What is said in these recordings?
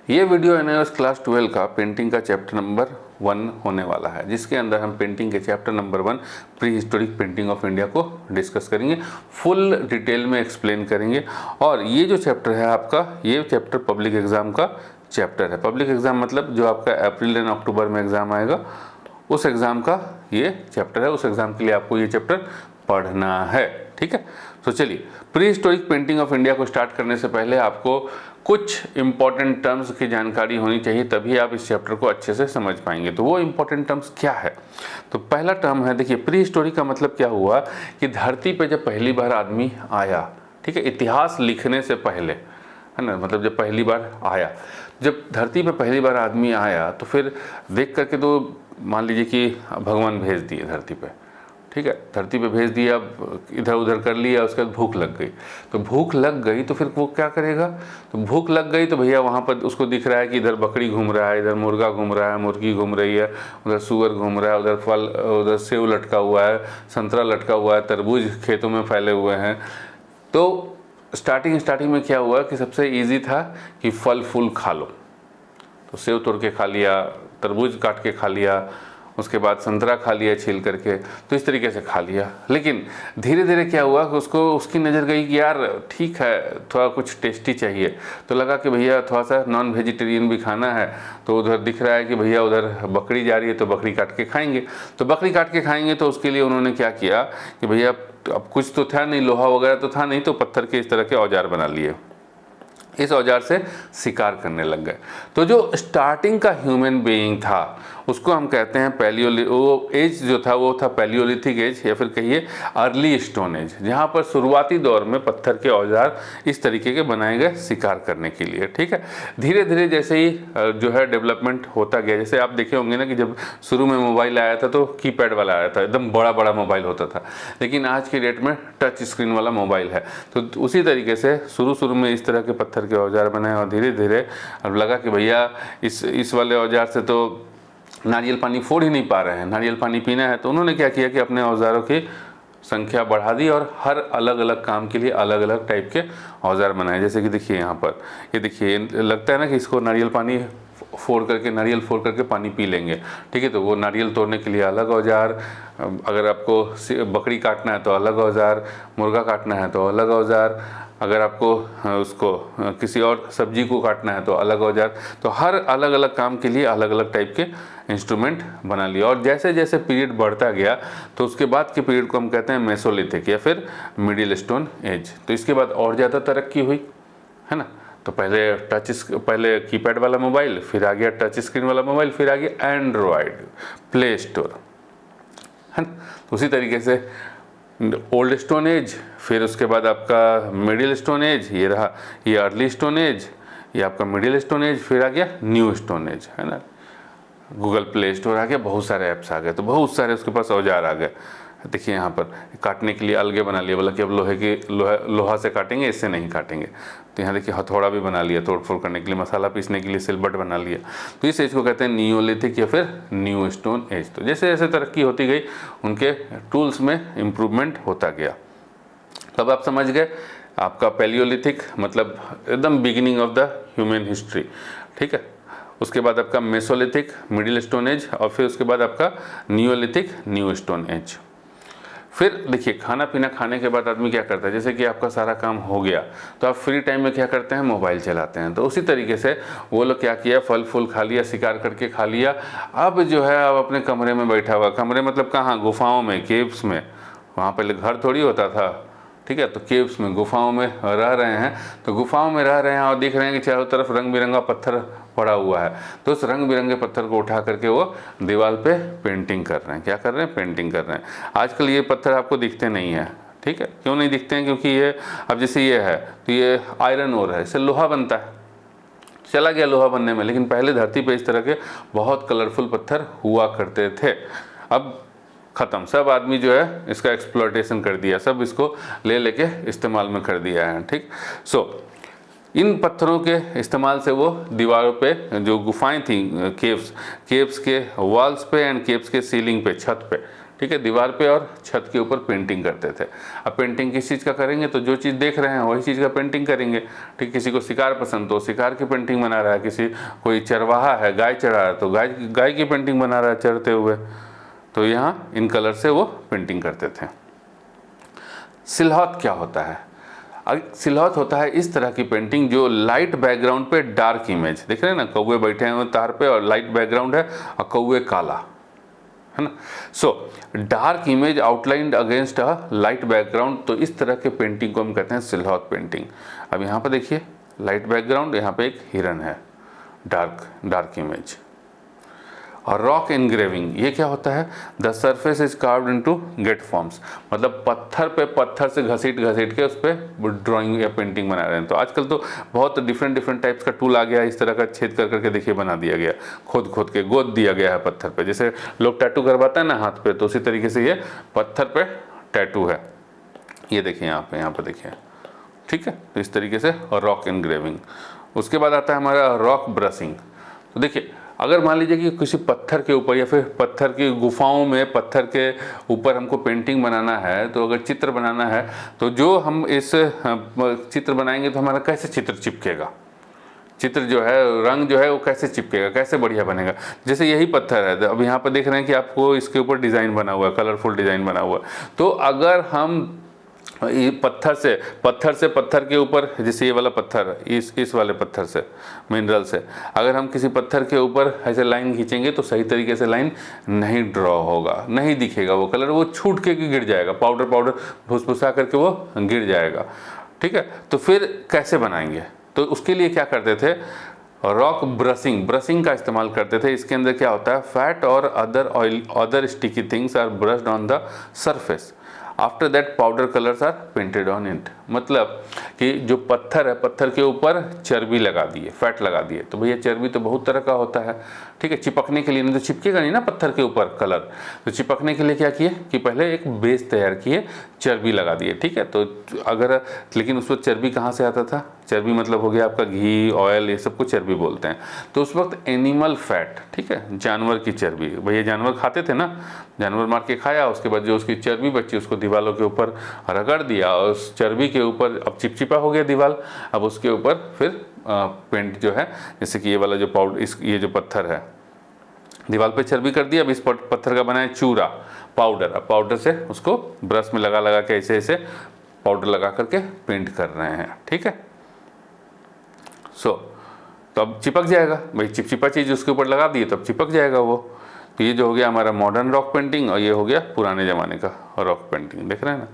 ये video NIOS class 12 का painting का चैप्टर नंबर 1 होने वाला है, जिसके अंदर हम पेंटिंग के chapter number 1 pre historic painting of India को डिस्कस करेंगे, फुल डिटेल में एक्सप्लेन करेंगे। और ये जो चैप्टर है आपका, ये चैप्टर पब्लिक एग्ज़ाम का चैप्टर है। पब्लिक एग्ज़ाम मतलब जो आपका अप्रैल एंड अक्टूबर में एग्ज़ाम आएगा, उस एग्ज़ाम का ये चैप्टर है। उस एग्ज़ाम के लिए आपको ये चैप्टर पढ़ना है, ठीक है। तो चलिए, pre historic painting of India को स्टार्ट करने से पहले आपको कुछ इंपॉर्टेंट टर्म्स की जानकारी होनी चाहिए, तभी आप इस चैप्टर को अच्छे से समझ पाएंगे। तो वो इंपॉर्टेंट टर्म्स क्या है? तो पहला टर्म है, देखिए, प्री हिस्टोरिक का मतलब क्या हुआ कि धरती पे जब पहली बार आदमी आया, ठीक है, इतिहास लिखने से पहले, है ना, मतलब जब पहली बार आया, जब धरती पे पहली बार आदमी आया तो फिर देख करके तो मान लीजिए कि भगवान भेज दिए धरती पे, ठीक है, धरती पे भेज दिया, इधर उधर कर लिया, उसके बाद भूख लग गई। तो भूख लग गई तो फिर वो क्या करेगा? तो भूख लग गई तो भैया वहाँ पर उसको दिख रहा है कि इधर बकरी घूम रहा है, इधर मुर्गा घूम रहा है, मुर्गी घूम रही है, उधर सूअर घूम रहा है, उधर फल, उधर सेव लटका हुआ है, संतरा लटका हुआ है, तरबूज खेतों में फैले हुए हैं। तो स्टार्टिंग में क्या हुआ कि सबसे ईजी था कि फल फूल खा लो। तो सेव तोड़ के खा लिया, तरबूज काट के खा लिया, उसके बाद संतरा खा लिया छील करके, तो इस तरीके से खा लिया। लेकिन धीरे धीरे क्या हुआ कि उसकी नज़र गई कि यार ठीक है, थोड़ा कुछ टेस्टी चाहिए, तो लगा कि भैया थोड़ा सा नॉन वेजिटेरियन भी खाना है। तो उधर दिख रहा है कि भैया उधर बकरी जा रही है, तो बकरी काट के खाएंगे। तो बकरी काट के खाएंगे तो उसके लिए उन्होंने क्या किया कि भैया अब कुछ तो था नहीं, लोहा वगैरह तो था नहीं, तो पत्थर के इस तरह के औजार बना लिए। इस औजार से शिकार करने लग गए। तो जो स्टार्टिंग का ह्यूमन बीइंग था उसको हम कहते हैं वो एज जो था वो था पैलियोलिथिक एज, या फिर कहिए अर्ली स्टोन एज, जहाँ पर शुरुआती दौर में पत्थर के औजार इस तरीके के बनाए गए शिकार करने के लिए, ठीक है। धीरे धीरे जैसे ही जो है डेवलपमेंट होता गया, जैसे आप देखे होंगे ना कि जब शुरू में मोबाइल आया था तो कीपैड वाला आया था, एकदम बड़ा बड़ा मोबाइल होता था, लेकिन आज की डेट में टच स्क्रीन वाला मोबाइल है। तो उसी तरीके से शुरू में इस तरह के पत्थर के औजार बने, और धीरे धीरे अब लगा कि भैया इस वाले औजार से तो नारियल पानी फोड़ ही नहीं पा रहे हैं, नारियल पानी पीना है। तो उन्होंने क्या किया कि अपने औजारों की संख्या बढ़ा दी और हर अलग अलग काम के लिए अलग अलग टाइप के औजार बनाए। जैसे कि देखिए यहाँ पर, ये देखिए, लगता है ना कि इसको नारियल फोड़ करके पानी पी लेंगे, ठीक है। तो वो नारियल तोड़ने के लिए अलग औजार, अगर आपको बकरी काटना है तो अलग औजार, मुर्गा काटना है तो अलग औजार, अगर आपको उसको किसी और सब्जी को काटना है तो अलग औजार। तो हर अलग अलग काम के लिए अलग अलग टाइप के इंस्ट्रूमेंट बना लिया। और जैसे जैसे पीरियड बढ़ता गया तो उसके बाद के पीरियड को हम कहते हैं मेसोलिथिक या फिर मिडिल स्टोन एज। तो इसके बाद और ज़्यादा तरक्की हुई, है ना। तो पहले कीपैड वाला मोबाइल, फिर आ गया टच स्क्रीन वाला मोबाइल, फिर आ गया एंड्रॉयड, प्ले स्टोर, है ना। तो उसी तरीके से ओल्ड स्टोन एज, फिर उसके बाद आपका मिडिल स्टोन एज, ये रहा, ये अर्ली स्टोन एज, ये आपका मिडिल स्टोन एज, फिर आ गया न्यू स्टोन एज, है ना। गूगल प्ले स्टोर आ गया, बहुत सारे ऐप्स आ गए, तो बहुत सारे उसके पास औजार आ गए। देखिए यहाँ पर काटने के लिए अलगे बना लिया, बोला कि अब लोहा से काटेंगे, इससे नहीं काटेंगे। तो यहाँ देखिए हथौड़ा भी बना लिया, तोड़ फोड़ करने के लिए, मसाला पीसने के लिए सिलबट बना लिया। तो इस एज को कहते हैं नियोलिथिक या फिर न्यू स्टोन एज। तो जैसे जैसे तरक्की होती गई उनके टूल्स में इम्प्रूवमेंट होता गया। तब आप समझ गए, आपका पैलियोलिथिक मतलब एकदम beginning of the human history, ठीक है। उसके बाद आपका मेसोलिथिक, मिडिल स्टोन एज, और फिर उसके बाद आपका नियोलिथिक, न्यू स्टोन एज। फिर देखिए, खाना पीना खाने के बाद आदमी क्या करता है, जैसे कि आपका सारा काम हो गया तो आप फ्री टाइम में क्या करते हैं, मोबाइल चलाते हैं। तो उसी तरीके से वो लोग क्या किया, फल फूल खा लिया, शिकार करके खा लिया। अब जो है अब अपने कमरे में बैठा हुआ, कमरे मतलब कहाँ, गुफाओं में, केव्स में, वहाँ पहले घर थोड़ी होता था, ठीक है। तो केव्स में, गुफाओं में रह रहे हैं। तो गुफाओं में रह रहे हैं और दिख रहे हैं कि चारों तरफ रंग बिरंगा पत्थर पड़ा हुआ है। तो उस रंग बिरंगे पत्थर को उठा करके वो दीवार पे पेंटिंग कर रहे हैं। क्या कर रहे हैं, पेंटिंग कर रहे हैं। आजकल ये पत्थर आपको दिखते नहीं हैं, ठीक है। क्यों नहीं दिखते हैं? क्योंकि ये अब जैसे ये है तो ये आयरन ओर है, इससे लोहा बनता है, चला गया लोहा बनने में। लेकिन पहले धरती पे इस तरह के बहुत कलरफुल पत्थर हुआ करते थे। अब ख़त्म, सब आदमी जो है इसका एक्सप्लॉयटेशन कर दिया, सब इसको ले लेके इस्तेमाल में कर दिया है, ठीक। इन पत्थरों के इस्तेमाल से वो दीवारों पे जो गुफाएं थी, केव्स के वॉल्स पे एंड केव्स के सीलिंग पे, छत पे, ठीक है, दीवार पे और छत के ऊपर पेंटिंग करते थे। अब पेंटिंग किस चीज़ का करेंगे, तो जो चीज़ देख रहे हैं वही चीज़ का पेंटिंग करेंगे। ठीक, किसी को शिकार पसंद तो शिकार की पेंटिंग बना रहा है, किसी कोई चरवाहा है, गाय चरा रहा है तो गाय की पेंटिंग बना रहा है चरते हुए। तो यहाँ इन कलर से वो पेंटिंग करते थे। सिलहट क्या होता है? सिलहट होता है इस तरह की पेंटिंग जो लाइट बैकग्राउंड पे डार्क इमेज, देख रहे हैं ना, कौवे बैठे हैं तार पे और लाइट बैकग्राउंड है और कौवे काला है ना। So dark image outlined against a light background, तो इस तरह के पेंटिंग को हम कहते हैं सिलहट पेंटिंग। अब यहाँ पर देखिए लाइट बैकग्राउंड, यहाँ पे एक हिरन है, डार्क इमेज। और रॉक एनग्रेविंग ये क्या होता है? The surface is carved into get forms, मतलब पत्थर पे पत्थर से घसीट के उस पर ड्राइंग या पेंटिंग बना रहे हैं। तो आजकल तो बहुत डिफरेंट टाइप्स का टूल आ गया, इस तरह का छेद करके देखिए बना दिया गया, खोद के गोद दिया गया है पत्थर पे, जैसे लोग टैटू करवाते हैं ना हाथ पे, तो उसी तरीके से ये पत्थर पे टैटू है। ये देखिए यहाँ पे देखिए, ठीक है, तो इस तरीके से। और रॉक एनग्रेविंग, उसके बाद आता है हमारा रॉक ब्रशिंग। तो देखिए अगर मान लीजिए कि किसी पत्थर के ऊपर या फिर पत्थर की गुफाओं में पत्थर के ऊपर हमको पेंटिंग बनाना है, तो अगर चित्र बनाना है, तो जो हम इस चित्र बनाएंगे तो हमारा कैसे चित्र चिपकेगा, चित्र जो है, रंग जो है वो कैसे चिपकेगा, कैसे बढ़िया बनेगा। जैसे यही पत्थर है, अब यहाँ पर देख रहे हैं कि आपको इसके ऊपर डिज़ाइन बना हुआ है, कलरफुल डिज़ाइन बना हुआ है। तो अगर हम पत्थर से पत्थर के ऊपर, जैसे ये वाला पत्थर, इस वाले पत्थर से, मिनरल से, अगर हम किसी पत्थर के ऊपर ऐसे लाइन खींचेंगे तो सही तरीके से लाइन नहीं ड्रॉ होगा, नहीं दिखेगा वो कलर, वो छूट के गिर जाएगा, पाउडर भुसभुसा करके वो गिर जाएगा। ठीक है, तो फिर कैसे बनाएंगे? तो उसके लिए क्या करते थे, रॉक ब्रशिंग का इस्तेमाल करते थे। इसके अंदर क्या होता है, फैट और other sticky things are brushed on the surface, after that powder colours are painted on it. मतलब कि जो पत्थर है, पत्थर के ऊपर चर्बी लगा दिए, फैट लगा दिए। तो भैया चर्बी तो बहुत तरह का होता है, ठीक है, चिपकने के लिए, नहीं तो चिपकेगा नहीं ना पत्थर के ऊपर कलर। तो चिपकने के लिए क्या किए कि पहले एक बेस तैयार किए, चर्बी लगा दिए, ठीक है। तो अगर, लेकिन उस वक्त चर्बी कहाँ से आता था? चर्बी मतलब हो गया आपका घी, ऑयल, ये सब को चर्बी बोलते हैं। तो उस वक्त एनिमल फैट, ठीक है, जानवर की चर्बी, भैया जानवर खाते थे ना, जानवर मार के खाया, उसके बाद जो उसकी चर्बी बची उसको दीवालों के ऊपर रगड़ दिया, और उस चर्बी के ऊपर अब चिपचिपा हो गया दीवार। अब उसके ऊपर फिर पेंट जो है, जैसे कि ये वाला जो ये जो पत्थर है, दीवार पे चर्बी कर दिया, अब इस पत्थर का बनाया चूरा, पाउडर। अब पाउडर से उसको ब्रश में लगा के ऐसे पाउडर लगा करके पेंट कर रहे हैं, ठीक है। तो अब चिपक जाएगा भाई, चिपचिपा चीज़ उसके ऊपर लगा दिए तो अब चिपक जाएगा वो। तो ये जो हो गया हमारा मॉडर्न रॉक पेंटिंग, और ये हो गया पुराने ज़माने का रॉक पेंटिंग। देख रहे हैं ना,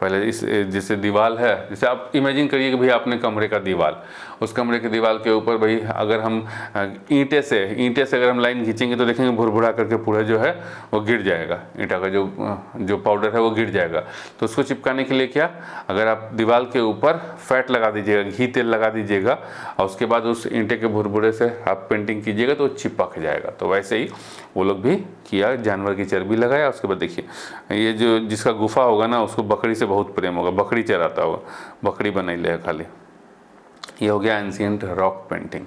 पहले इस जैसे दीवार है, जैसे आप इमेजिन करिए कि भाई आपने कमरे का दीवार, उस कमरे के दीवार के ऊपर भाई अगर हम ईंटे से अगर हम लाइन खींचेंगे तो देखेंगे भुरभुरा करके पूरा जो है वो गिर जाएगा, ईंटा का जो पाउडर है वो गिर जाएगा। तो उसको चिपकाने के लिए क्या, अगर आप दीवार के ऊपर फैट लगा दीजिएगा, घी तेल लगा दीजिएगा, और उसके बाद उस ईंटे के भुरभुरे से आप पेंटिंग कीजिएगा तो चिपक जाएगा। तो वैसे ही वो लोग भी किया, जानवर की चर्बी लगाया। उसके बाद देखिए ये जो जिसका गुफा होगा ना, उसको बकरी से बहुत प्रेम होगा, बकरी चराता होगा, बकरी बनाई ले खाली। ये हो गया एंशिएंट रॉक पेंटिंग।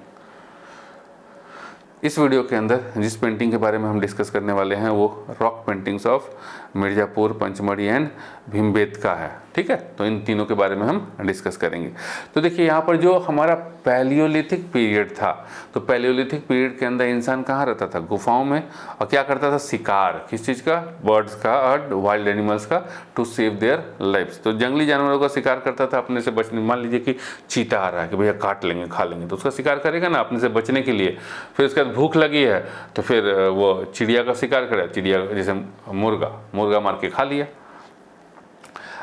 इस वीडियो के अंदर जिस पेंटिंग के बारे में हम डिस्कस करने वाले हैं वो rock paintings of Mirzapur, Pachmarhi and Bhimbetka है, ठीक है। तो इन तीनों के बारे में हम डिस्कस करेंगे। तो देखिए यहाँ पर जो हमारा पैलियोलिथिक पीरियड था, तो पैलियोलिथिक पीरियड के अंदर इंसान कहाँ रहता था? गुफाओं में। और क्या करता था? शिकार, किस चीज़ का? बर्ड्स का और वाइल्ड एनिमल्स का, टू सेव देयर लाइफ्स। तो जंगली जानवरों का शिकार करता था अपने से बचने। मान लीजिए कि चीता आ रहा है कि भैया काट लेंगे, खा लेंगे, तो उसका शिकार करेगा ना अपने से बचने के लिए। फिर उसके बाद भूख लगी है तो फिर वो चिड़िया का शिकार करे, चिड़िया जैसे मुर्गा मार के खा लिया।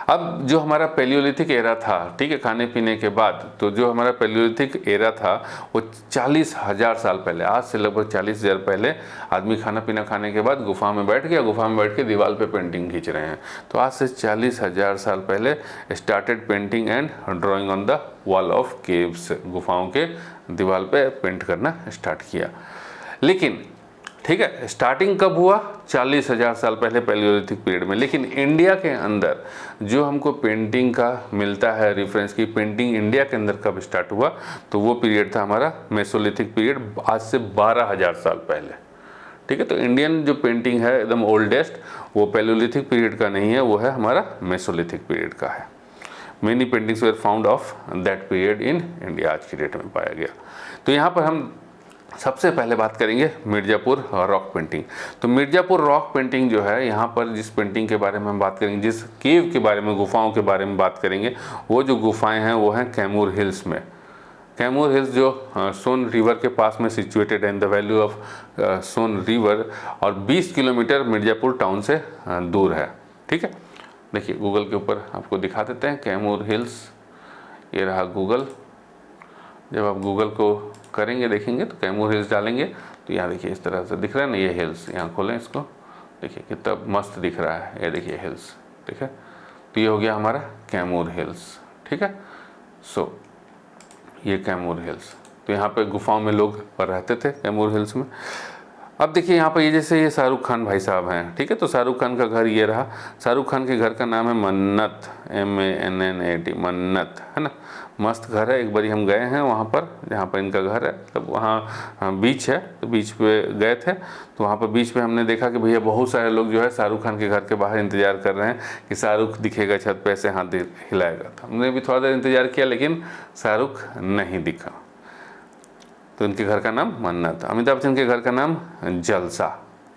अब जो हमारा पैलियोलिथिक एरा था, ठीक है, खाने पीने के बाद, तो जो हमारा पैलियोलिथिक एरा था वो 40,000 साल पहले, आज से लगभग 40,000 पहले आदमी खाना पीना खाने के बाद गुफा में बैठ गया, गुफा में बैठ के दीवार पे पेंटिंग खींच रहे हैं। तो आज से 40,000 साल पहले started painting and drawing on the wall of caves, गुफाओं के दीवार पे पेंट करना स्टार्ट किया। लेकिन ठीक है, स्टार्टिंग कब हुआ? 40,000 साल पहले पैलियोलिथिक पीरियड में। लेकिन इंडिया के अंदर जो हमको पेंटिंग का मिलता है रेफरेंस की, पेंटिंग इंडिया के अंदर कब स्टार्ट हुआ, तो वो पीरियड था हमारा मेसोलिथिक पीरियड, आज से 12,000 साल पहले, ठीक है। तो इंडियन जो पेंटिंग है एकदम ओल्डेस्ट, वो पैलियोलिथिक पीरियड का नहीं है, वो है हमारा मेसोलिथिक पीरियड का है। Many paintings were found of that period in India, आज की डेट में पाया गया। तो यहाँ पर हम सबसे पहले बात करेंगे मिर्ज़ापुर रॉक पेंटिंग। तो मिर्ज़ापुर रॉक पेंटिंग जो है, यहाँ पर जिस पेंटिंग के बारे में हम बात करेंगे, जिस केव के बारे में, गुफाओं के बारे में बात करेंगे, वो जो गुफाएं हैं वो हैं कैमूर हिल्स में। कैमूर हिल्स जो सोन रिवर के पास में सिचुएटेड है in the valley of Son river, और 20 किलोमीटर मिर्ज़ापुर टाउन से दूर है। ठीक है, देखिए गूगल के ऊपर आपको दिखा देते हैं कैमूर हिल्स, ये रहा गूगल। जब आप गूगल को करेंगे, देखेंगे तो कैमूर हिल्स डालेंगे तो यहाँ देखिए इस तरह से दिख रहा है ना, ये हिल्स। यहाँ खोलें इसको, देखिए कितना मस्त दिख रहा है, ये देखिए हिल्स, ठीक है। तो ये हो गया हमारा कैमूर हिल्स, ठीक है। सो ये कैमूर हिल्स, तो यहाँ पे गुफाओं में लोग रहते थे कैमूर हिल्स में। अब देखिए यहाँ पर ये जैसे ये शाहरुख खान भाई साहब हैं, ठीक है। तो शाहरुख खान का घर ये रहा। शाहरुख खान के घर का नाम है मन्नत, MANNAT, मन्नत, है ना। मस्त घर है। एक बारी हम गए हैं वहाँ पर, जहाँ पर इनका घर है, तब वहाँ बीच है, तो बीच पे गए थे। तो वहाँ पर बीच पे हमने देखा कि भैया बहुत सारे लोग जो है शाहरुख खान के घर के बाहर इंतज़ार कर रहे हैं कि शाहरुख दिखेगा छत पे, ऐसे हाथ हिलाएगा। तो हमने भी थोड़ा देर इंतज़ार किया, लेकिन शाहरुख नहीं दिखा। तो इनके घर का नाम मन्नत। अमिताभ बच्चन के घर का नाम जलसा,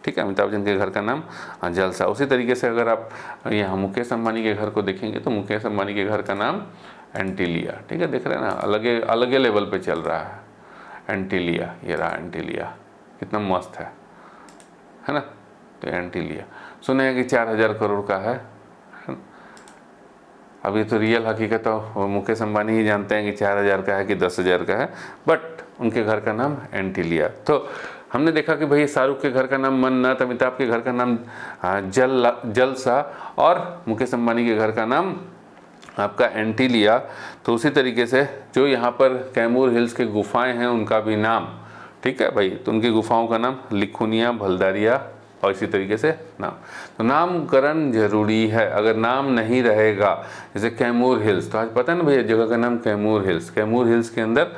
ठीक है। अमिताभ बच्चन के घर का नाम जलसा। उसी तरीके से अगर आप यहाँ मुकेश अंबानी के घर को देखेंगे तो मुकेश अंबानी के घर का नाम एंटीलिया, ठीक है। देख रहे हैं ना, अलग लेवल पे चल रहा है एंटीलिया। ये रहा एंटीलिया, कितना मस्त है ना। तो एंटीलिया सुने हैं कि 4000 करोड़ का है। अभी तो रियल हकीकत तो मुकेश अंबानी ही जानते हैं कि 4000 का है कि 10,000 का है, बट उनके घर का नाम एंटीलिया। तो हमने देखा कि भाई शाहरुख के घर का नाम मन्नत, अमिताभ के घर का नाम जलसा, और मुकेश अंबानी के घर का नाम आपका एंटीलिया। तो उसी तरीके से जो यहाँ पर कैमूर हिल्स के गुफाएं हैं उनका भी नाम, ठीक है भाई। तो उनकी गुफाओं का नाम लिखुनिया, भलदारिया, और इसी तरीके से नाम। तो नामकरण जरूरी है। अगर नाम नहीं रहेगा, जैसे कैमूर हिल्स, तो आज पता है ना भैया जगह का नाम कैमूर हिल्स। कैमूर हिल्स के अंदर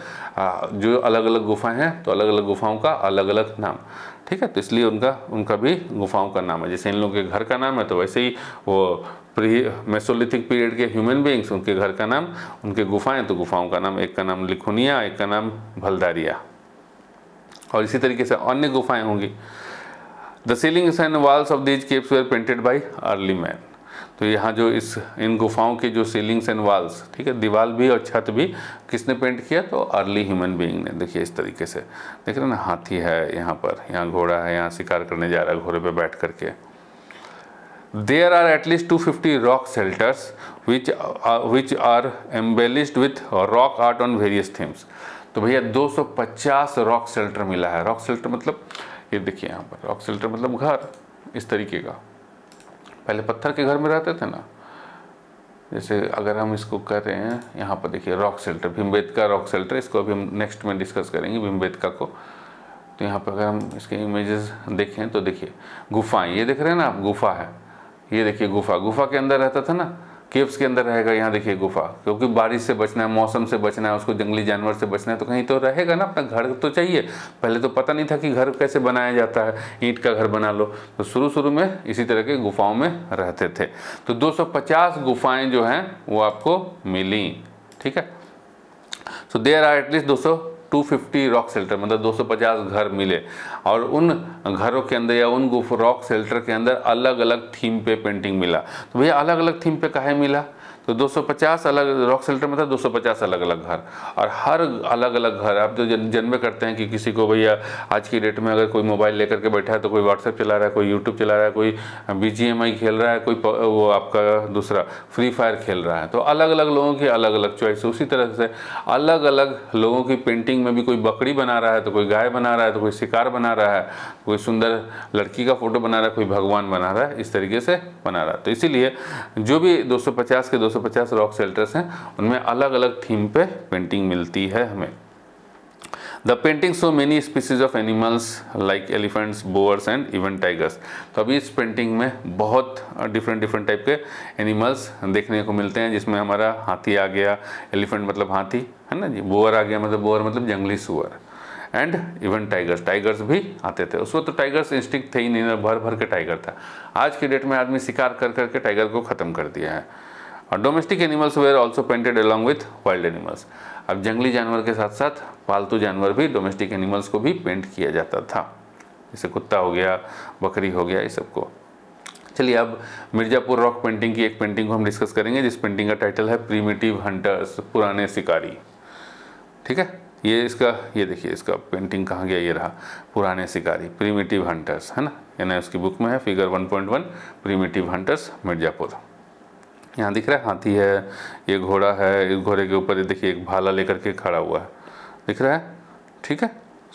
जो अलग अलग गुफाएं हैं, तो अलग अलग गुफाओं का अलग अलग नाम, ठीक है। तो इसलिए उनका भी गुफाओं का नाम है। जैसे इन लोगों के घर का नाम है, तो वैसे ही वो मेसोलिथिक पीरियड के ह्यूमन बीइंग्स, उनके घर का नाम, उनके गुफाएं, तो गुफाओं का नाम, एक का नाम लिखुनिया, एक का नाम भलदारिया, और इसी तरीके से अन्य गुफाएं होंगी। The ceilings and walls of these caves were painted by early man. तो यहाँ जो इन गुफाओं के जो सीलिंग्स एंड वॉल्स, ठीक है, दीवार भी और छत भी किसने पेंट किया? तो अर्ली ह्यूमन बीइंग ने। देखिए इस तरीके से, देख रहे हैं ना, हाथी है यहाँ पर, यहाँ घोड़ा है, यहाँ शिकार करने जा रहा है घोड़े पे बैठ करके। There are at least 250 rock shelters which are embellished with rock art on various themes। तो भैया 250 रॉक शेल्टर मिला है। रॉक शेल्टर मतलब ये देखिए यहाँ पर, रॉक शेल्टर मतलब घर इस तरीके का। पहले पत्थर के घर में रहते थे ना, जैसे अगर हम इसको कर रहे हैं यहाँ पर, देखिए rock shelter, Bhimbetka rock shelter, इसको अभी हम नेक्स्ट में डिस्कस करेंगे भीमबेटका को। तो यहाँ पर अगर हम इसके इमेजेस देखें तो देखिए गुफाएं, ये देख रहे हैं ना आप, गुफा है, ये देखिए गुफा के अंदर रहता था ना, केव्स के अंदर रहेगा। यहाँ देखिए गुफा, क्योंकि बारिश से बचना है, मौसम से बचना है, उसको जंगली जानवर से बचना है, तो कहीं तो रहेगा ना, अपना घर तो चाहिए। पहले तो पता नहीं था कि घर कैसे बनाया जाता है, ईंट का घर बना लो। तो शुरू में इसी तरह के गुफाओं में रहते थे। तो 250 गुफाएं जो हैं वो आपको मिली, ठीक है। So there are at least 250 rock shelter, मतलब 250 घर मिले, और उन घरों के अंदर या उन रॉक शेल्टर के अंदर अलग अलग थीम पे पेंटिंग मिला। तो भैया अलग अलग थीम पे काहे मिला? तो 250 अलग रॉक शेल्टर मतलब 250 अलग अलग घर, और हर अलग अलग घर आप तो जन्मे करते हैं कि किसी को भैया आज की डेट में अगर कोई मोबाइल लेकर के बैठा है तो कोई व्हाट्सएप चला रहा है, कोई यूट्यूब चला रहा है, कोई BGMI खेल रहा है, कोई वो आपका दूसरा फ्री फायर खेल रहा है। तो अलग अलग लोगों की अलग अलग चॉइस। उसी तरह से अलग अलग लोगों की पेंटिंग में भी कोई बकरी बना रहा है, तो कोई गाय बना रहा है, तो कोई शिकार बना रहा है, कोई सुंदर लड़की का फोटो बना रहा है, कोई भगवान बना रहा है, इस तरीके से बना रहा है। तो इसीलिए जो भी 250 के 250 रॉक शेल्टर्स हैं उनमें अलग अलग थीम पे पेंटिंग मिलती है हमें। The painting show many species of animals like elephants, bores and even tigers. तो अभी इस पेंटिंग में बहुत डिफरेंट टाइप के एनिमल्स देखने को मिलते हैं, जिसमें हमारा हाथी आ गया, एलिफेंट मतलब हाथी है ना जी, बोअर आ गया मतलब बोअर मतलब जंगली सुअर, एंड इवन टाइगर्स भी आते थे। उस वक्त तो टाइगर्स इंस्टिंक्ट थे ही नहीं, भर भर के टाइगर था। आज की डेट में आदमी शिकार कर करके टाइगर को ख़त्म कर दिया है। और domestic animals were also painted along with wild animals. अब जंगली जानवर के साथ साथ पालतू जानवर भी, डोमेस्टिक एनिमल्स को भी पेंट किया जाता था, जैसे कुत्ता हो गया, बकरी हो गया, ये सबको। चलिए अब मिर्ज़ापुर रॉक पेंटिंग की एक पेंटिंग को हम डिस्कस करेंगे, जिस पेंटिंग का टाइटल है प्रीमिटिव हंटर्स, पुराने शिकारी। ठीक है, ये इसका, ये देखिए इसका पेंटिंग कहाँ गया, ये रहा, पुराने शिकारी, प्रीमिटिव हंटर्स, है ना, यानी उसकी बुक में है फिगर 1.1 प्रीमिटिव हंटर्स मिर्ज़ापुर। यहाँ दिख रहा है हाथी है, ये घोड़ा है, इस घोड़े के ऊपर ये देखिए एक भाला लेकर के खड़ा हुआ है, दिख रहा है। ठीक है,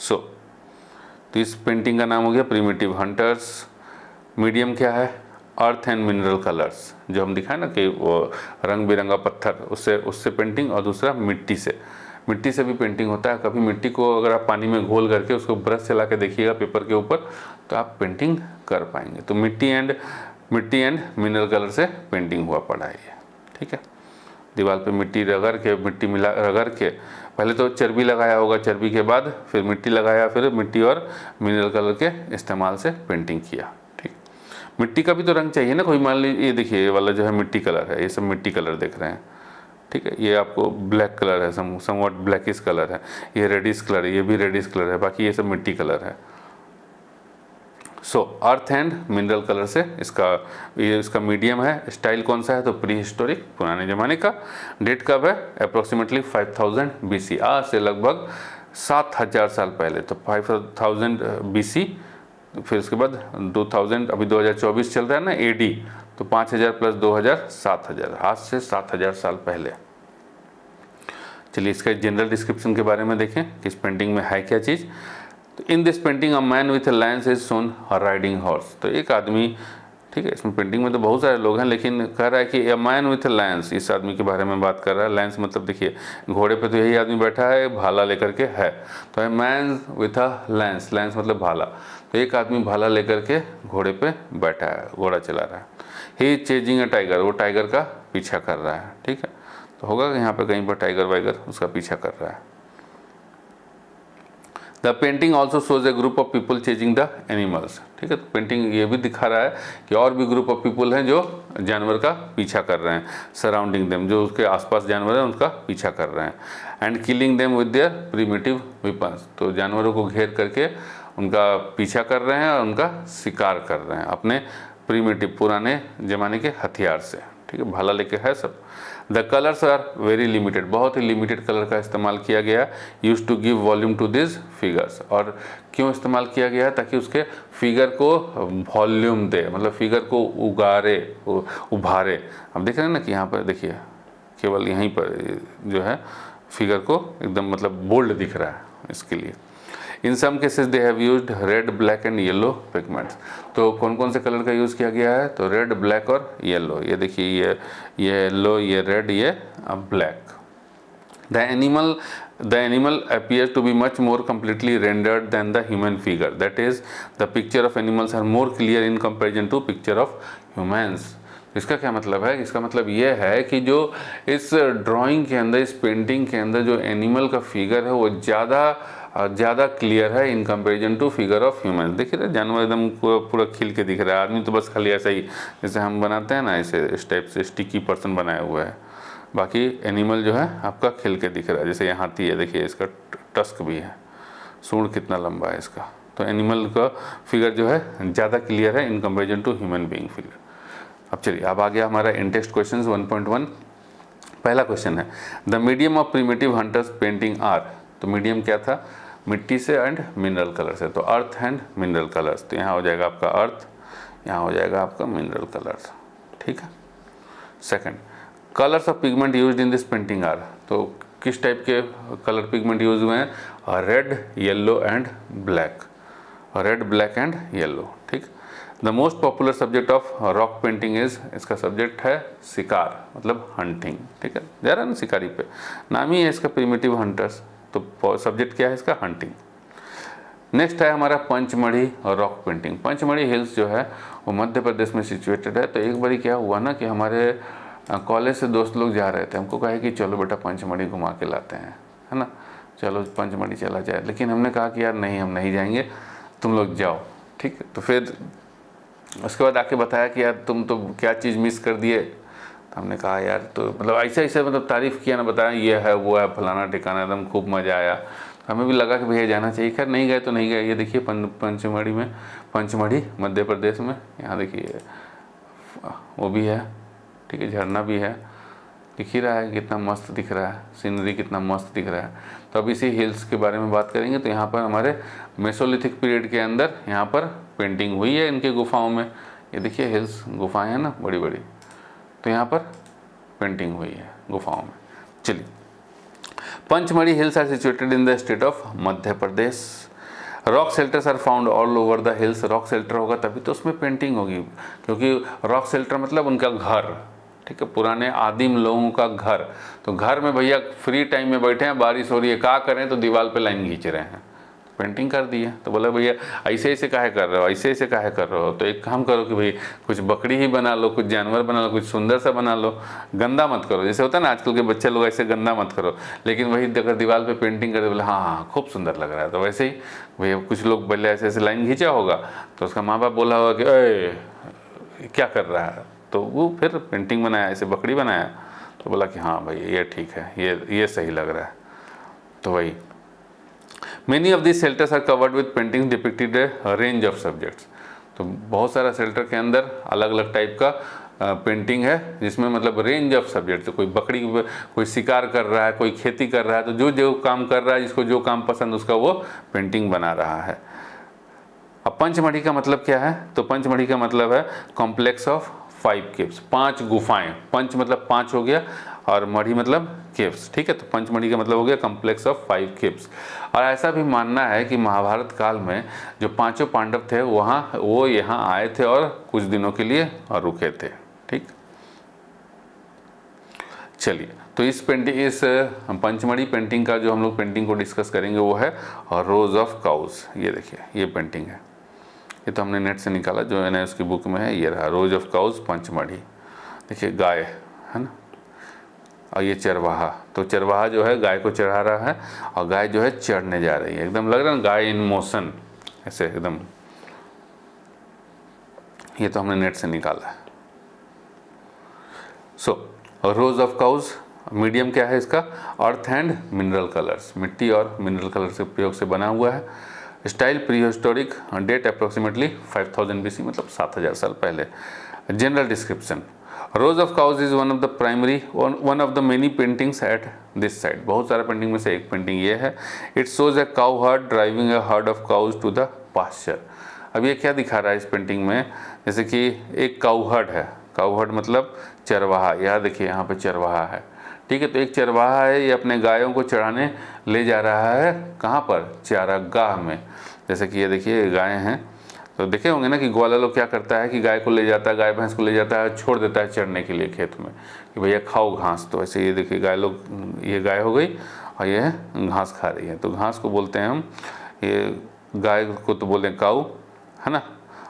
तो इस पेंटिंग का नाम हो गया प्रीमिटिव हंटर्स। मीडियम क्या है, अर्थ एंड मिनरल कलर्स, जो हम दिखाए ना कि वो रंग बिरंगा पत्थर, उससे पेंटिंग, और दूसरा मिट्टी से भी पेंटिंग होता है। कभी मिट्टी को अगर आप पानी में घोल करके उसको ब्रश चला के देखिएगा पेपर के ऊपर, तो आप पेंटिंग कर पाएंगे। तो मिट्टी एंड मिनरल कलर से पेंटिंग हुआ पड़ा है ये। ठीक है, दीवार पे मिट्टी रगड़ के पहले तो चर्बी लगाया होगा, चर्बी के बाद फिर मिट्टी लगाया, फिर मिट्टी और मिनरल कलर के इस्तेमाल से पेंटिंग किया। ठीक, मिट्टी का भी तो रंग चाहिए ना कोई, मान लीजिए ये देखिए ये वाला जो है मिट्टी कलर है, ये सब मिट्टी कलर देख रहे हैं। ठीक है, ये आपको ब्लैक कलर है, समवट ब्लैकिश कलर है, ये रेडिश कलर है, ये भी रेडिश कलर है, बाकी ये सब मिट्टी कलर है। सो अर्थ एंड मिनरल कलर से इसका मीडियम है। स्टाइल कौन सा है, तो प्री हिस्टोरिक, पुराने ज़माने का। डेट कब है, अप्रोक्सीमेटली 5000 BC, आज से लगभग 7000 साल पहले। तो 5000 BC, फिर उसके बाद 2000, अभी 2024 चल रहा है ना, AD, तो 5000 प्लस 2000 7000, आज से 7000 साल पहले। चलिए इसका जनरल डिस्क्रिप्शन के बारे में देखें कि इस पेंटिंग में है क्या चीज़। तो in this painting a man with a lance is shown riding horse. तो एक आदमी, ठीक है, इसमें पेंटिंग में तो बहुत सारे लोग हैं, लेकिन कह रहा है कि a man with a lens, इस आदमी के बारे में बात कर रहा है। लैंस मतलब देखिए घोड़े पे तो यही आदमी बैठा है, भाला लेकर के है, तो a man with a lens, lens मतलब भाला। तो एक आदमी भाला लेकर के घोड़े पे बैठा है, घोड़ा चला रहा है। He is chasing a tiger, वो टाइगर का पीछा कर रहा है। ठीक है, तो होगा कि यहाँ पर कहीं पर टाइगर वाइगर उसका पीछा कर रहा है। The painting also shows A group of people chasing the animals. ठीक है, तो पेंटिंग ये भी दिखा रहा है कि और भी ग्रुप ऑफ पीपल हैं जो जानवर का पीछा कर रहे हैं, सराउंडिंग देम, जो उसके आसपास जानवर हैं उनका पीछा कर रहे हैं। And killing them with their primitive weapons, तो जानवरों को घेर करके उनका पीछा कर रहे हैं और उनका शिकार कर रहे हैं अपने प्रीमिटिव, पुराने ज़माने के हथियार से। ठीक है, भाला लेके है सब। The colours are very limited, बहुत ही लिमिटेड कलर का इस्तेमाल किया गया। Use to give volume to this figures, और क्यों इस्तेमाल किया गया, ताकि उसके फिगर को वॉल्यूम दे, मतलब फिगर को उभारे। अब देख रहे हैं ना कि यहाँ पर देखिए केवल यहीं पर जो है फिगर को एकदम मतलब बोल्ड दिख रहा है, इसके लिए। In some cases they have used red, black and yellow pigments. तो कौन कौन से कलर का यूज़ किया गया है, तो रेड, ब्लैक और येलो। ये देखिए ये येलो, ये रेड, ये black. The animal appears to be much more completely rendered than the human figure. That is, the picture of animals are more clear in comparison to picture of humans. इसका क्या मतलब है, इसका मतलब ये है कि जो इस ड्राइंग के अंदर, इस पेंटिंग के अंदर जो एनिमल का फिगर है वो ज़्यादा क्लियर है in comparison to figure of human. देखिए ना, जानवर एकदम पूरा खिल के दिख रहा है, आदमी तो बस खाली ऐसा ही जैसे हम बनाते हैं ना, ऐसे इस टाइप से स्टिकी पर्सन बनाया हुआ है। बाकी एनिमल जो है आपका खिल के दिख रहा है। जैसे यहाँ हाथी है, देखिए इसका टस्क भी है, सूंड कितना लंबा है इसका। तो एनिमल का फिगर जो है ज़्यादा क्लियर है in comparison to human being figure. अब चलिए, अब आ गया हमारा इंटेक्स्ट क्वेश्चन 1.1। पहला क्वेश्चन है, the medium of primitive hunters painting are. तो मीडियम क्या था, मिट्टी से एंड मिनरल कलर से, तो अर्थ एंड मिनरल कलर्स। तो यहाँ हो जाएगा आपका अर्थ, यहाँ हो जाएगा आपका मिनरल कलर्स। ठीक है। Second, colours of pigment used in this painting are. तो किस टाइप के कलर पिगमेंट यूज हुए हैं, red, yellow and black, red, black and yellow. ठीक। The most popular subject of rock painting is, इसका subject है शिकार, मतलब हंटिंग। ठीक है, जा रहा है ना शिकारी पे, नाम ही है इसका प्रिमिटिव हंटर्स, तो सब्जेक्ट क्या है इसका, हंटिंग। नेक्स्ट है हमारा पंचमढ़ी और रॉक पेंटिंग। पंचमढ़ी हिल्स जो है वो मध्य प्रदेश में सिचुएटेड है। तो एक बारी क्या हुआ ना कि हमारे कॉलेज से दोस्त लोग जा रहे थे, हमको कहे कि चलो बेटा पंचमढ़ी घुमा के लाते हैं, है ना। चलो पंचमढ़ी चला जाए, लेकिन हमने कहा कि यार नहीं, हम नहीं जाएंगे, तुम लोग जाओ, ठीक है। तो फिर उसके बाद आके बताया कि यार तुम तो क्या चीज़ मिस कर दिए। तो हमने कहा यार, तो मतलब ऐसे ऐसे मतलब तारीफ़ किया ना, बताया ये है वो है फलाना ठिकाना, एकदम खूब मज़ा आया। हमें भी लगा कि भैया जाना चाहिए। खैर नहीं गए तो नहीं गए। ये देखिए पंचमढ़ी में, पंचमढ़ी मध्य प्रदेश में, यहाँ देखिए वो भी है, ठीक है, झरना भी है, दिख ही रहा है कितना मस्त दिख रहा है, सीनरी कितना मस्त दिख रहा है। तो अब इसी हिल्स के बारे में बात करेंगे। तो यहाँ पर हमारे मेसोलिथिक पीरियड के अंदर यहाँ पर पेंटिंग हुई है इनके गुफाओं में। ये देखिए हिल्स, गुफाएं हैं ना बड़ी बड़ी, तो यहाँ पर पेंटिंग हुई है गुफाओं में। चलिए, Pachmarhi hills are situated in the state of Madhya Pradesh. Rock shelters are found all over the hills. Rock shelter होगा तभी तो उसमें पेंटिंग होगी, क्योंकि रॉक शेल्टर मतलब उनका घर, ठीक है, पुराने आदिम लोगों का घर। तो घर में भैया फ्री टाइम में बैठे हैं, बारिश हो रही है, क्या करें, तो दीवार पे लाइन खींच रहे हैं, पेंटिंग कर दी है। तो बोला भैया ऐसे ऐसे काहे कर रहे हो, ऐसे ऐसे काहे कर रहे हो, तो एक काम करो कि भाई कुछ बकरी ही बना लो, कुछ जानवर बना लो, कुछ सुंदर सा बना लो, गंदा मत करो। जैसे होता है ना आजकल के बच्चे लोग, ऐसे गंदा मत करो। लेकिन वही अगर दीवार पे पेंटिंग कर दे, बोले हाँ हाँ खूब सुंदर लग रहा है। तो वैसे ही भैया कुछ लोग पहले ऐसे ऐसे लाइन खींचा होगा, तो उसका माँ बाप बोला होगा कि अरे क्या कर रहा है, तो वो फिर पेंटिंग बनाया, ऐसे बकरी बनाया। तो बोला कि हाँ भाई ये ठीक है, ये सही लग रहा है। तो वही Many of these shelters are covered with paintings depicted a range of subjects। तो बहुत सारा शेल्टर के अंदर अलग अलग टाइप का पेंटिंग है, जिसमें मतलब रेंज ऑफ सब्जेक्ट। तो कोई बकरी, कोई शिकार कर रहा है, कोई खेती कर रहा है, तो जो जो काम कर रहा है, जिसको जो काम पसंद उसका वो पेंटिंग बना रहा है। अब पंचमढ़ी का मतलब क्या है, तो पंचमढ़ी का मतलब है कॉम्प्लेक्स ऑफ 5 केव्स, 5 गुफाएं। पंच मतलब 5 हो गया, और मढ़ी मतलब केव्स, ठीक है। तो पंचमढ़ी का मतलब हो गया कॉम्प्लेक्स ऑफ 5 केव्स। और ऐसा भी मानना है कि महाभारत काल में जो 5 पांडव थे वो यहाँ आए थे और कुछ दिनों के लिए और रुके थे, ठीक। चलिए, तो इस पंचमढ़ी पेंटिंग का जो हम लोग पेंटिंग को डिस्कस करेंगे वो है रोज ऑफ काउज। ये देखिए ये पेंटिंग है, ये तो हमने नेट से निकाला, जो है ना उसकी बुक में है, ये रहा रोज ऑफ काउज पंचमढ़ी। देखिए गाय है ना, और ये चरवाहा। तो चरवाहा जो है गाय को चढ़ा रहा है, और गाय जो है चढ़ने जा रही है, एकदम लग रहा है ना गाय इन मोशन, ऐसे एकदम। ये तो हमने नेट से निकाला है। सो रोज ऑफ काउज मीडियम क्या है इसका, अर्थ एंड मिनरल कलर्स, मिट्टी और मिनरल कलर से उपयोग से बना हुआ है। Style pre historic, date approximately 5000 BC, मतलब 7000 साल पहले। General description, rows of cows is one of the many paintings at this site. बहुत सारा पेंटिंग में से एक पेंटिंग ये है। It shows a cow herd driving a herd of cows to the pasture. अब ये क्या दिखा रहा है इस पेंटिंग में, जैसे कि एक काउ हर्ड है, काउ हर्ड मतलब चरवाहा। यहाँ देखिए यहाँ पे चरवाहा है, ठीक है। तो एक चरवाहा है, ये अपने गायों को चराने ले जा रहा है, कहाँ पर, चारागाह में। जैसे कि ये देखिए गायें हैं, तो देखे होंगे ना कि ग्वाला लोग क्या करता है कि गाय को ले जाता है, गाय भैंस को ले जाता है, छोड़ देता है चरने के लिए खेत में कि भैया खाओ घास। तो ऐसे ये देखिए गाय लोग, ये गाय हो गई और ये घास खा रही है। तो घास को बोलते हैं हम, ये गाय को तो बोलते हैं काऊ, है ना,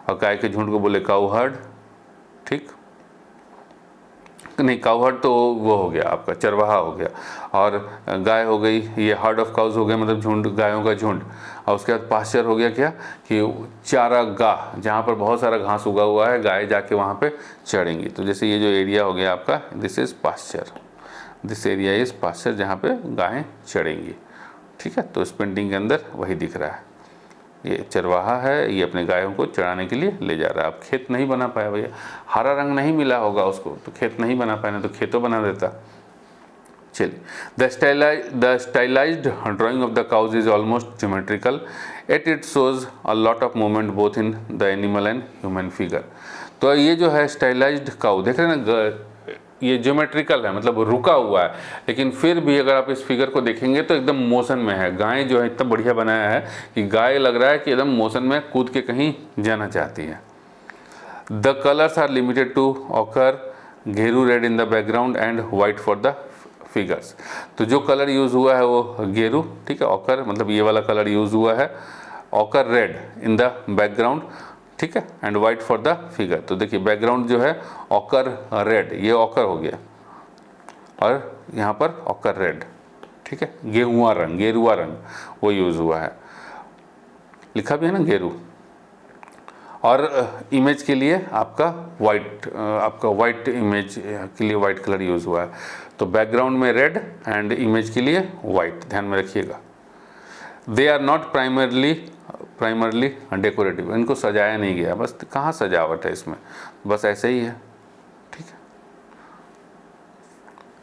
और गाय के झुंड को बोले काऊ हर्ड, ठीक। नहीं, काऊ हर्ड तो वो हो गया आपका चरवाहा हो गया, और गाय हो गई, ये हर्ड ऑफ काउज हो गया, मतलब झुंड, गायों का झुंड। और उसके बाद पास्चर हो गया क्या, कि चारागाह, जहाँ पर बहुत सारा घास उगा हुआ है, गाय जाके वहाँ पे चढ़ेंगी। तो जैसे ये जो एरिया हो गया आपका, this is pasture, this area is pasture, जहाँ पे गायें चढ़ेंगी, ठीक है। तो इस पेंटिंग के अंदर वही दिख रहा है, ये चरवाहा है, ये अपने गायों को चराने के लिए ले जा रहा है। अब खेत नहीं बना पाया भैया, हरा रंग नहीं मिला होगा उसको, तो खेत नहीं बना पाया, तो खेतों बना देता। चलिए, the stylised drawing of the cows is almost geometrical, at it shows a lot of movement both in the animal and human figure. तो ये जो है स्टाइलाइज्ड काउ, देख रहे हैं ना, ये ज्योमेट्रिकल है, मतलब रुका हुआ है, लेकिन फिर भी अगर आप इस फिगर को देखेंगे तो एकदम मोशन में है। गाय जो है इतना बढ़िया बनाया है कि गाय लग रहा है कि एकदम मोशन में कूद के कहीं जाना चाहती है। The colours are limited to ochre geru red in the background and white for the figures. तो जो कलर यूज़ हुआ है वो घेरू, ठीक है, ऑकर मतलब ये वाला कलर यूज़ हुआ है, occur red in the background, ठीक है, and white for the figure. तो देखिए बैकग्राउंड जो है ऑकर रेड, ये ऑकर हो गया, और यहाँ पर ऑकर रेड, ठीक है, गेरुआ रंग, गेरुआ रंग वो यूज़ हुआ है, लिखा भी है ना गेरू। और इमेज के लिए आपका वाइट इमेज के लिए वाइट कलर यूज़ हुआ है। तो बैकग्राउंड में रेड एंड इमेज के लिए वाइट, ध्यान में रखिएगा। They are not primarily decorative, इनको सजाया नहीं गया, बस कहाँ सजावट है इसमें, बस ऐसे ही है। ठीक है,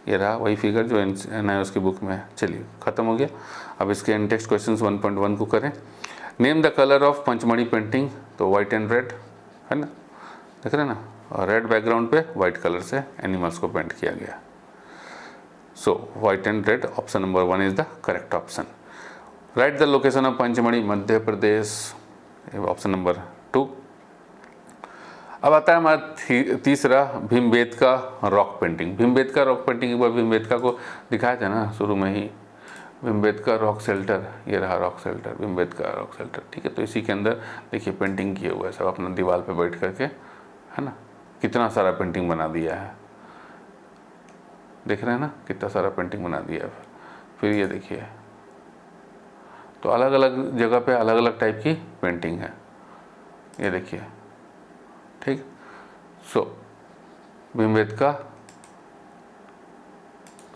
ये रहा वही फिगर जो एनआईओएस की बुक में है। चलिए खत्म हो गया। अब इसके इन टेक्स्ट क्वेश्चंस 1.1 को करें। Name the colour of Pachmarhi painting, तो वाइट एंड रेड है ना, देख रहे हैं ना, और रेड बैकग्राउंड पे वाइट कलर से एनिमल्स को पेंट किया गया। So white and red, option number 1 is the correct option. Right the location of Pachmarhi, Madhya Pradesh, option number 2। अब आता है हमारा तीसरा, Bhimbetka rock painting. Bhimbetka rock painting, एक बार भीमबेटका को दिखाया था ना शुरू में ही, भीमबेटका रॉक शेल्टर, ये रहा rock shelter, Bhimbetka rock shelter. ठीक है, तो इसी के अंदर देखिए पेंटिंग किए हुआ है सब, अपना दीवार पे बैठ करके, है ना, कितना सारा पेंटिंग बना दिया है, देख रहे हैं ना, कितना सारा पेंटिंग बना दिया है। फिर ये देखिए, तो अलग अलग जगह पे अलग अलग टाइप की पेंटिंग है, ये देखिए। ठीक, सो भीमबेटका,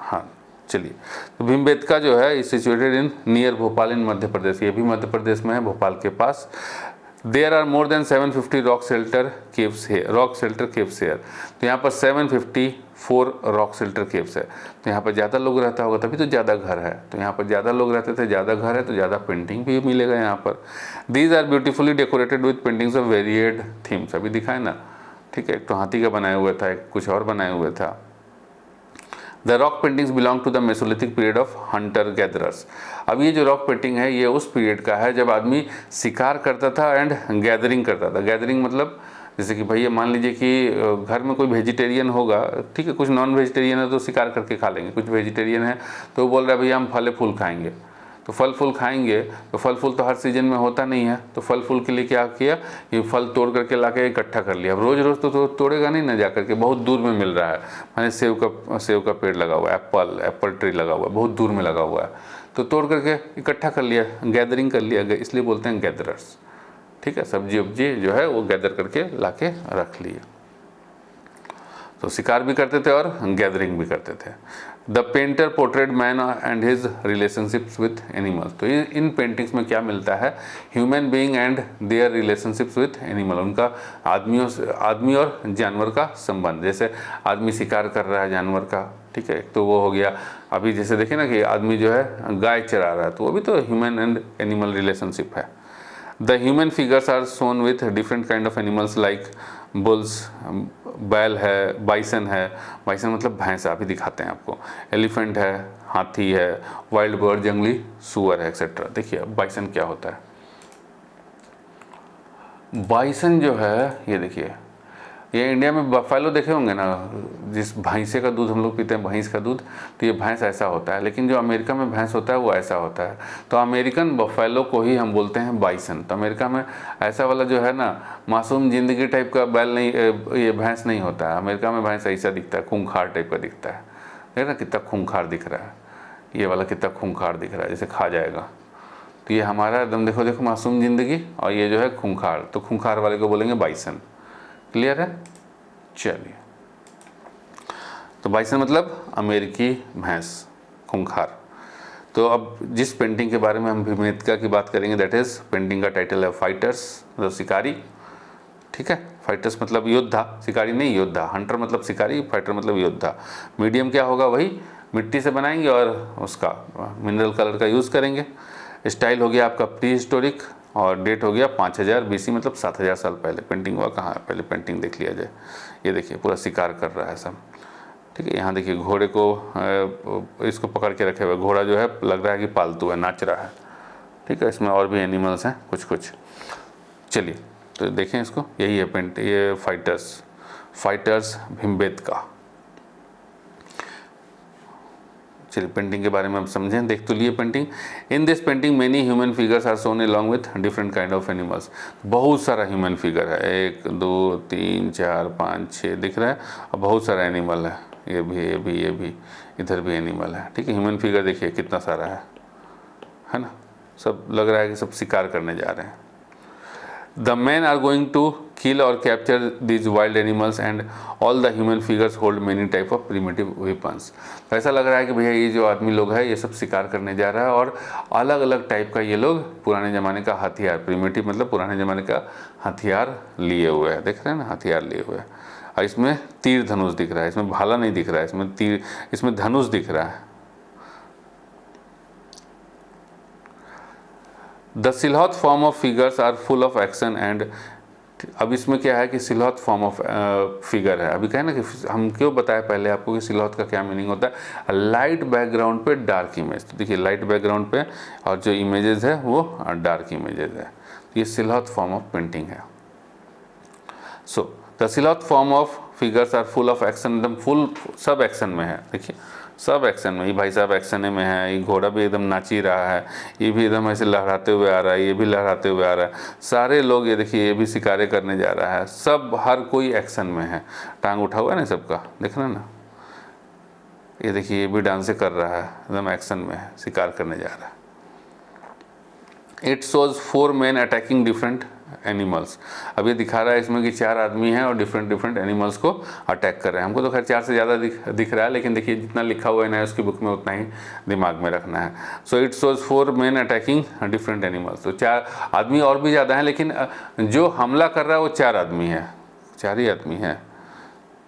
हाँ चलिए, तो भीमबेटका जो है is situated in near Bhopal in Madhya Pradesh, ये भी मध्य प्रदेश में है, भोपाल के पास। There are more than 750 rock shelter caves here, तो यहाँ पर 754 रॉक शेल्टर केव्स है। तो यहाँ पर ज़्यादा लोग रहता होगा तभी तो ज़्यादा घर है, तो यहाँ पर ज़्यादा लोग रहते थे, ज़्यादा घर है तो ज़्यादा पेंटिंग भी मिलेगा यहाँ पर। These are beautifully decorated with paintings of varied themes, अभी दिखाए ना। ठीक है, एक तो हाथी का बनाया हुआ था, एक कुछ और बनाया हुआ था। The rock paintings belong to the Mesolithic period of hunter gatherers. अब ये जो रॉक पेंटिंग है ये उस पीरियड का है जब आदमी शिकार करता था एंड गैदरिंग करता था। गैदरिंग मतलब जैसे कि भैया मान लीजिए कि घर में कोई वेजिटेरियन होगा, ठीक है, कुछ नॉन वेजिटेरियन है तो शिकार करके खा लेंगे, कुछ वेजिटेरियन है तो वो बोल रहा है भैया हम फल फूल खाएंगे, तो फल फूल खाएंगे, तो फल फूल तो हर सीजन में होता नहीं है, तो फल फूल के लिए क्या किया, ये फल तोड़ करके लाके इकट्ठा कर लिया। अब रोज़ रोज़ तो तोड़ेगा नहीं ना, जा करके बहुत दूर में मिल रहा है, मैंने सेव का पेड़ लगा हुआ है, एप्पल ट्री लगा हुआ है, बहुत दूर में लगा हुआ है, तो तोड़ करके इकट्ठा कर लिया, गैदरिंग कर लिया, इसलिए बोलते हैं गैदरर्स। ठीक है, सब्जी उब्जी जो है वो गैदर करके लाके रख लिए, तो शिकार भी करते थे और गैदरिंग भी करते थे। The painter portrayed man and his relationships with animals, तो इन पेंटिंग्स में क्या मिलता है, human being and there relationships with animal, उनका आदमी और जानवर का संबंध। जैसे आदमी शिकार कर रहा है जानवर का, ठीक है, तो वो हो गया। अभी जैसे देखे ना कि आदमी जो है गाय चरा रहा है, तो वो भी तो ह्यूमन एंड एनिमल रिलेशनशिप है। The human figures are shown with different kind of animals like bulls, बैल है, बाइसन है, बाइसन मतलब भैंस, अभी दिखाते हैं आपको, एलिफेंट है, हाथी है, वाइल्ड बर्ड जंगली सुअर है, एक्सेट्रा। देखिए अब बाइसन क्या होता है। बाइसन जो है ये देखिए, ये इंडिया में बफेलो देखे होंगे ना, जिस भैंसे का दूध हम लोग पीते हैं, भैंस का दूध, तो ये भैंस ऐसा होता है, लेकिन जो अमेरिका में भैंस होता है वो ऐसा होता है। तो अमेरिकन बफेलो को ही हम बोलते हैं बाइसन। तो अमेरिका में ऐसा वाला जो है ना मासूम जिंदगी टाइप का बैल नहीं, ये भैंस नहीं होता है। अमेरिका में भैंस ऐसा दिखता है, खूंखार टाइप का दिखता है, देख ना कितना खूंखार दिख रहा है, ये वाला कितना खूंखार दिख रहा है, जैसे खा जाएगा। तो ये हमारा एकदम देखो देखो मासूम जिंदगी, और ये जो है खूंखार, तो खूंखार वाले को बोलेंगे बाइसन। क्लियर है? चलिए, तो बाइसन मतलब अमेरिकी भैंस, खूंखार। तो अब जिस पेंटिंग के बारे में हम भीमबेटका की बात करेंगे, दैट इज, पेंटिंग का टाइटल है फाइटर्स, मतलब शिकारी। ठीक है, फाइटर्स मतलब योद्धा, शिकारी नहीं योद्धा, हंटर मतलब शिकारी, फाइटर मतलब योद्धा। मीडियम क्या होगा, वही मिट्टी से बनाएंगे और उसका मिनरल कलर का यूज़ करेंगे। स्टाइल हो गया आपका प्री हिस्टोरिक, और डेट हो गया 5000 BC, मतलब 7000 साल पहले। पेंटिंग हुआ कहाँ है, पहले पेंटिंग देख लिया जाए। ये देखिए पूरा शिकार कर रहा है सब। ठीक है, यहाँ देखिए घोड़े को, इसको पकड़ के रखे हुए, घोड़ा जो है लग रहा है कि पालतू है, नाच रहा है। ठीक है, इसमें और भी एनिमल्स हैं कुछ कुछ। चलिए तो देखें इसको, यही है ये फाइटर्स भीमबेटका। चलिए पेंटिंग के बारे में आप समझें, देख तो लिए painting. In this painting many human figures are shown along with different kind of animals. बहुत सारा ह्यूमन फिगर है, 1 2 3 4 5 6 दिख रहा है, और बहुत सारा एनिमल है, ये भी, ये भी, ये भी, इधर भी एनिमल है, ठीक है। ह्यूमन फिगर देखिए कितना सारा है ना। सब लग रहा है कि सब शिकार करने जा रहे हैं। The men are going to kill or capture these wild animals and all the human figures hold many type of primitive weapons। तो ऐसा लग रहा है कि भैया ये जो आदमी लोग है ये सब शिकार करने जा रहा है और अलग अलग टाइप का ये लोग पुराने ज़माने का हथियार, प्रिमिटिव मतलब पुराने ज़माने का हथियार लिए हुए है। देख रहे हैं ना, हथियार लिए हुए है। और इसमें तीर धनुष दिख रहा है, इसमें भाला नहीं दिख रहा है, इसमें तीर, इसमें धनुष दिख रहा है। The silhouette form of figures are full of action and, अब इसमें क्या है कि सिलहौत फॉर्म ऑफ फिगर है। अभी कहें ना कि हम क्यों बताया पहले आपको कि सिलहौत का क्या मीनिंग होता है, लाइट बैकग्राउंड पे डार्क इमेज। तो देखिए लाइट बैकग्राउंड पे और जो इमेजेस है वो डार्क इमेजेस है, तो ये सिलहौत फॉर्म ऑफ पेंटिंग है। So the silhouette form of figures are full of action, एकदम फुल सब एक्शन में है। देखिए सब एक्शन में, ये भाई साहब एक्शन में है, ये घोड़ा भी एकदम नाच ही रहा है, ये भी एकदम ऐसे लहराते हुए आ रहा है, ये भी लहराते हुए आ रहा है, सारे लोग ये देखिए ये भी शिकारे करने जा रहा है, सब हर कोई एक्शन में है। टांग उठा हुआ है ना सबका, देख रहे हैं ना, ये देखिए ये भी डांस कर रहा है, एकदम एक्शन में है, शिकार करने जा रहा है। It shows 4 men attacking different animals. अब ये दिखा रहा है इसमें कि 4 आदमी हैं और डिफरेंट डिफरेंट एनिमल्स को अटैक कर रहे हैं। हमको तो खैर 4 से ज़्यादा दिख रहा है, लेकिन देखिए जितना लिखा हुआ है ना उसकी बुक में उतना ही दिमाग में रखना है। So it shows 4 men attacking different animals. तो 4 आदमी और भी ज़्यादा हैं, लेकिन जो हमला कर रहा है वो 4 आदमी है, 4 ही आदमी हैं।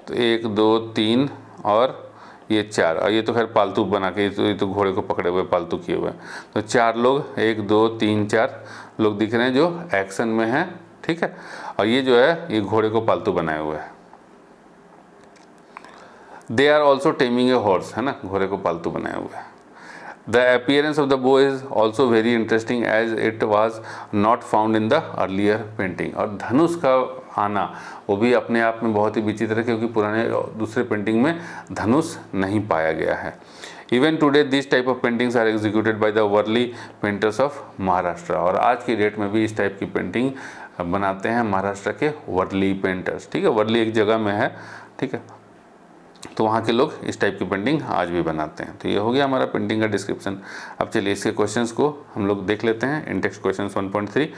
तो 1 2 3 और ये 4, और ये तो खैर पालतू बना के, ये तो घोड़े को पकड़े हुए पालतू किए हुए। तो 4 लोग, 1 2 3 4 लोग दिख रहे हैं जो एक्शन में हैं, ठीक है। और ये जो है ये घोड़े को पालतू बनाए हुए है। They are also taming a horse, है ना, घोड़े को पालतू बनाए हुए है। The appearance of the bow is also very interesting as it was not found in the earlier painting. और धनुष का आना वो भी अपने आप में बहुत ही विचित्र है, क्योंकि पुराने दूसरे पेंटिंग में धनुष नहीं पाया गया है। Even today this type of paintings are executed by the Warli painters of Maharashtra. और आज की डेट में भी इस टाइप की पेंटिंग बनाते हैं महाराष्ट्र के वर्ली पेंटर्स, ठीक है। वर्ली एक जगह में है, ठीक है, तो वहाँ के लोग इस टाइप की पेंटिंग आज भी बनाते हैं। तो ये हो गया हमारा पेंटिंग का डिस्क्रिप्शन। अब चलिए इसके क्वेश्चंस को हम लोग देख लेते हैं। Index question 1.3,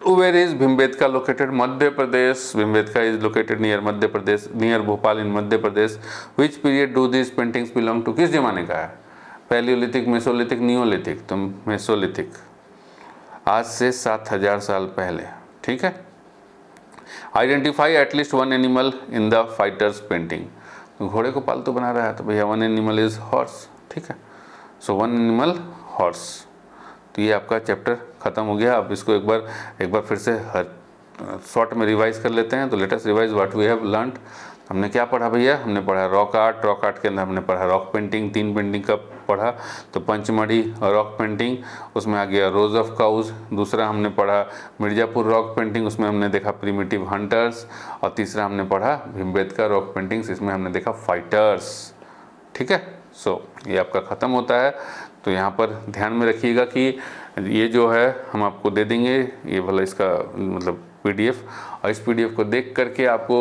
where is Bhimbetka located? Madhya Pradesh. Bhimbetka is located near Madhya Pradesh, near Bhopal in Madhya Pradesh. Which period do this paintings belong to? किस जमाने का है? Palaeolithic, Mesolithic, Neolithic? तो मेसोलिथिक, आज से 7000 साल पहले, ठीक है। Identify at least 1 animal in the fighters painting. घोड़े को पालतू बना रहा है, तो भैया 1 एनिमल इज हॉर्स, ठीक है। सो 1 एनिमल हॉर्स। तो ये आपका चैप्टर ख़त्म हो गया। अब इसको एक बार फिर से शॉर्ट में रिवाइज कर लेते हैं। तो let us revise what we have learned. हमने क्या पढ़ा भैया? हमने पढ़ा रॉक आर्ट। रॉक आर्ट के अंदर हमने पढ़ा रॉक पेंटिंग, 3 पेंटिंग का पढ़ा। तो पंचमढ़ी रॉक पेंटिंग, उसमें आ गया रोज ऑफ काउज। दूसरा हमने पढ़ा मिर्ज़ापुर रॉक पेंटिंग, उसमें हमने देखा प्रिमिटिव हंटर्स। और तीसरा हमने पढ़ा भीमबेटका रॉक पेंटिंग्स, इसमें हमने देखा फाइटर्स, ठीक है। सो ये आपका ख़त्म होता है। तो यहाँ पर ध्यान में रखिएगा कि ये जो है हम आपको दे देंगे, ये वाला इसका मतलब PDF, और इस PDF को देख करके आपको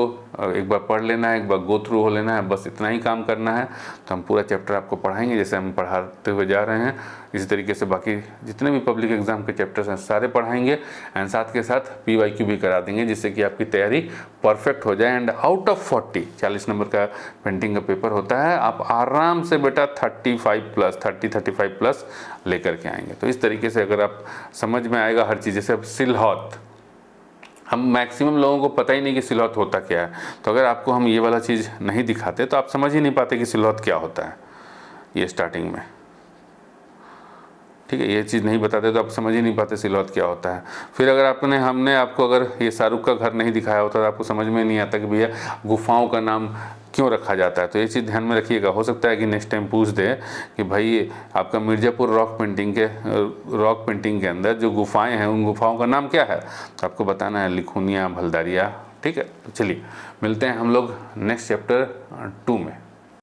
एक बार पढ़ लेना है, एक बार गो थ्रू हो लेना है, बस इतना ही काम करना है। तो हम पूरा चैप्टर आपको पढ़ाएंगे जैसे हम पढ़ाते हुए जा रहे हैं। इसी तरीके से बाकी जितने भी पब्लिक एग्जाम के चैप्टर्स हैं सारे पढ़ाएंगे, एंड साथ के साथ PYQ भी करा देंगे, जिससे कि आपकी तैयारी परफेक्ट हो जाए। एंड आउट ऑफ 40 नंबर का पेंटिंग का पेपर होता है, आप आराम से बेटा 35 प्लस लेकर के आएंगे। तो इस तरीके से अगर आप समझ में आएगा हर चीज़। जैसे अब सिलहौत, हम मैक्सिमम लोगों को पता ही नहीं कि सिलहौत होता क्या है। तो अगर आपको हम ये वाला चीज़ नहीं दिखाते तो आप समझ ही नहीं पाते कि सिलहौत क्या होता है। ये स्टार्टिंग में, ठीक है, ये चीज़ नहीं बताते तो आप समझ ही नहीं पाते सिलहौत क्या होता है। फिर अगर हमने आपको अगर ये शाहरुख का घर नहीं दिखाया होता तो आपको समझ में नहीं आता कि भैया गुफाओं का नाम क्यों रखा जाता है। तो ये चीज़ ध्यान में रखिएगा। हो सकता है कि नेक्स्ट टाइम पूछ दे कि भाई आपका मिर्ज़ापुर रॉक पेंटिंग के अंदर जो गुफाएं हैं उन गुफाओं का नाम क्या है, तो आपको बताना है लिखुनिया, भलदारिया, ठीक है। तो चलिए मिलते हैं हम लोग नेक्स्ट चैप्टर 2 में।